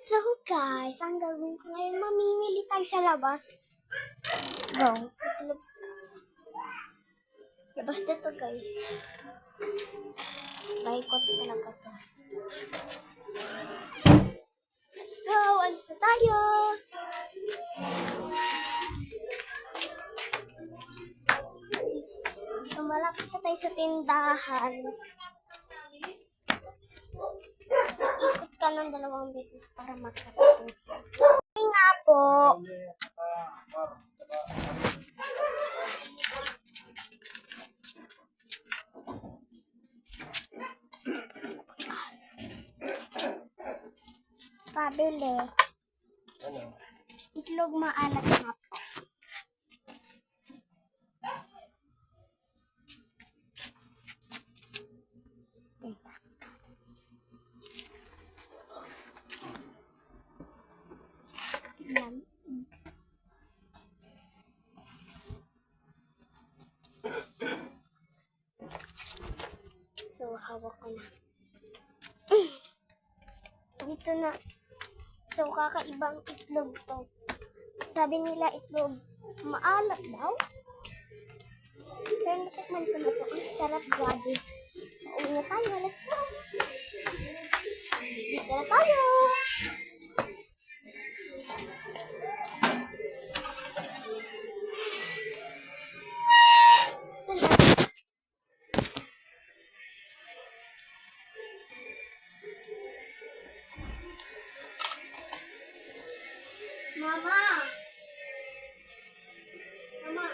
So guys, ang gagawin ko ngayon, mamimili tayo sa labas. Go. Sa labas. Labas dito guys. Baikot talaga to. Let's go! Alis na tayo! So, malapit na tayo sa tindahan. Ikot ka ng 2 beses para makarating. Okay nga po. Pabili. Ano? Itlog maalat nga po. Yan. So, hawak ko na. Dito na. So, kakaibang itlog to. Sabi nila itlog maalat daw. Pero natikman ko na to. Ang sarap, grabe. Pauwi na tayo. Let's go. Dito na tayo. Mama! Mama!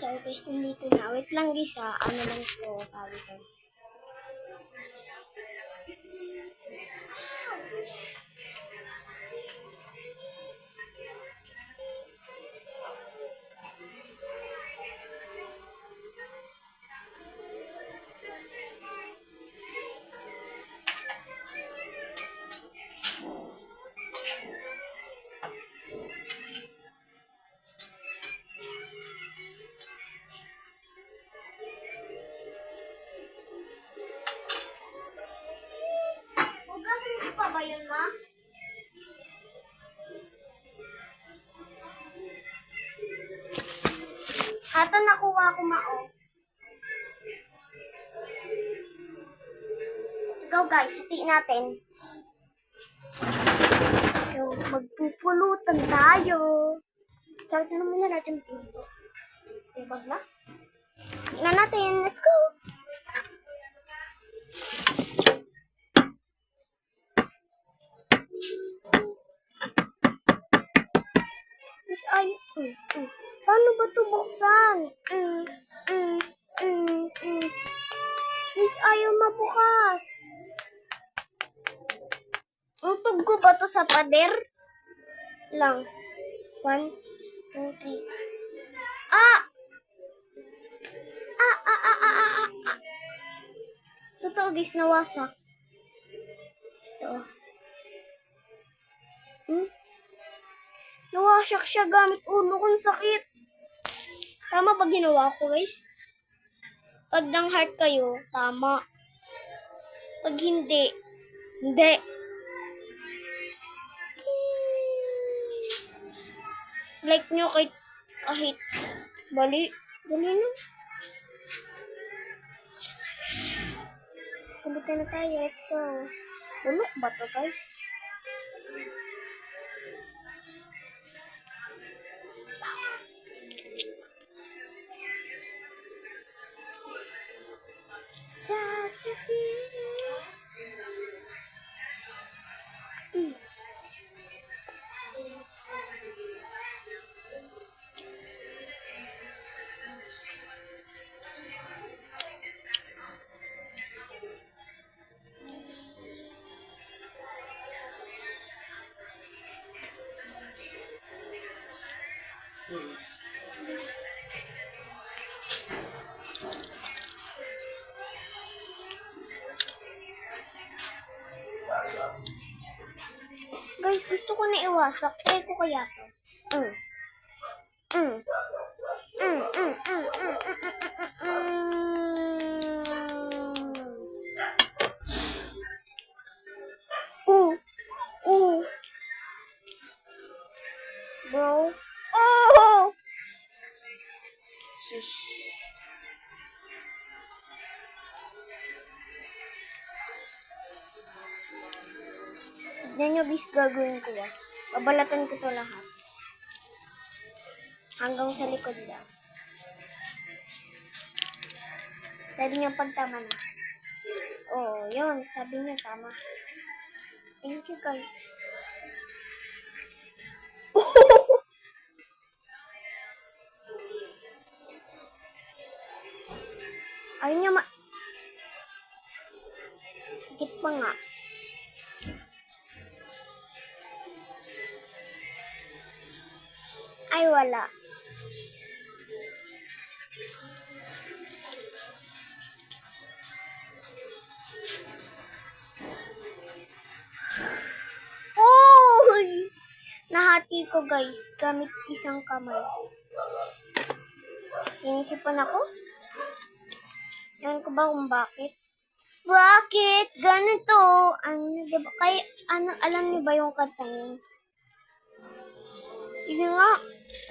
So guys, nandito na. Wait lang guys ha. Ano lang po, tawag ko. Hugasin ko pa ba yun, ma? Ato nakuha ko, ma, oh. Let's go, guys. Hatiin natin. So, magpupulutan tayo. Charot na naman na natin pinto. Diba na? Hatiin na natin. Let's go. Miss ay, paano ba ito buksan? Miss, ayaw mabukas. Utog ko ba ito sa pader? Lang. 1, 2, 3. Totoo guys, nawasak. Ito. Nawasak siya gamit ulo kong sakit. Tama ba ginawa ko guys? Pag nang heart kayo, tama. Pag hindi, hindi. Like nyo kahit bali. Dali na. Kumita na tayo. Let's go. Ulok ba to guys? Sasabihin. Gusto ko na iwasak. Try ko kaya to. Mm. Mm. Mm, mm, mm, mm, mm, mm, mm. Bro. Oh! Shish. Tignan nyo guys, gagawin ko ah. Babalatan ko to lahat. Hanggang sa likod lang. Sabi niyo pag tama na. Oh, yun. Sabi niyo tama. Thank you guys. Ayun niyo Tikit pa nga. Ay, wala. Uy! Nahati ko guys, gamit isang kamay. Sinisipan ako? Ewan ko ba kung bakit? Bakit? Ganito. Diba? Alam niyo ba yung kanta yun? Sige nga.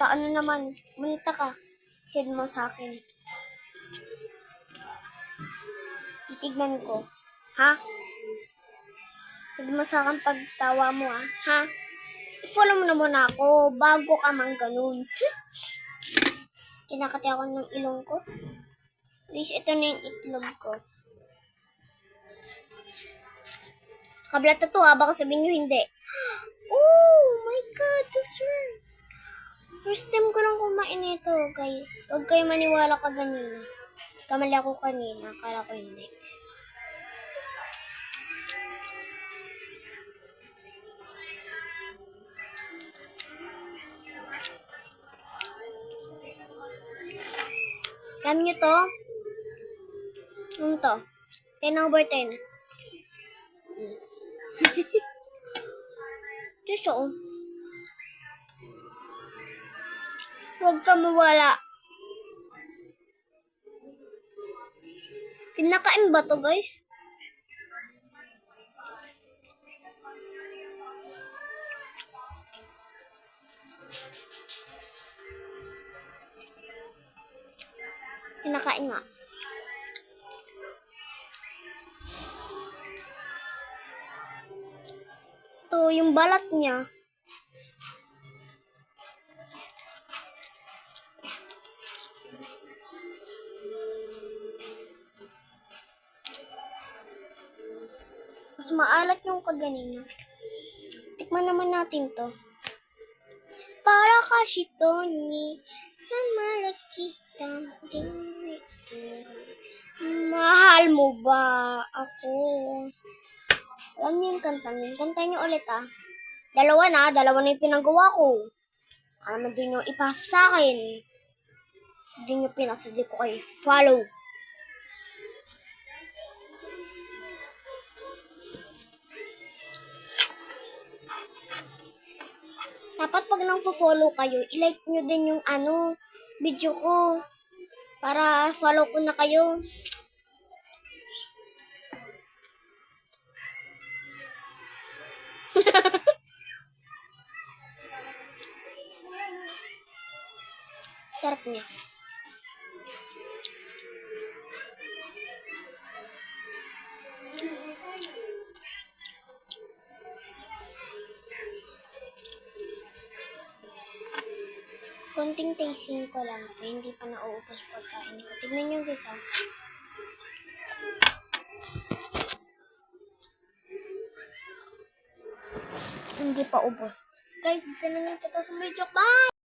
Paano naman? Munta ka. Send mo sa akin. Titignan ko. Ha? Send mo sa akin pagtawa mo ha? I-follow mo na muna ako bago ka mang ganun. Kinakati ako ng ilong ko. Please, ito na yung itlog ko. Kablata to ha, baka sabihin nyo hindi. Oh my God, sir. First time ko lang kumain ito, guys. Huwag kayo maniwala ka ganina. Kamali ako kanina, akala ko hindi. Alam nyo to? Ano to? 10/10. Diyos o. Huwag ka mawala. Kinakain ba to guys? Kinakain nga. To, yung balat niya. Mas maalat yung kaganina. Tikman naman natin to. Para kasi Tony sa malakitang mahal mo ba ako? Alam niyo yung kanta niyo. Kantahin niyo ulit Dalawa na yung pinagawa ko. Kaya naman din nyo ipasa sa akin. Hindi nyo pinasa, di ko kayo follow. Dapat pag nang-follow kayo, i-like nyo din yung video ko. Para follow ko na kayo. Sarap niya. Konting tasting ko lang ito. Hindi pa nauubos pagkain ko. Tignan nyo guys Hindi pa ubos. Guys, dito na lang ito sa video. Bye!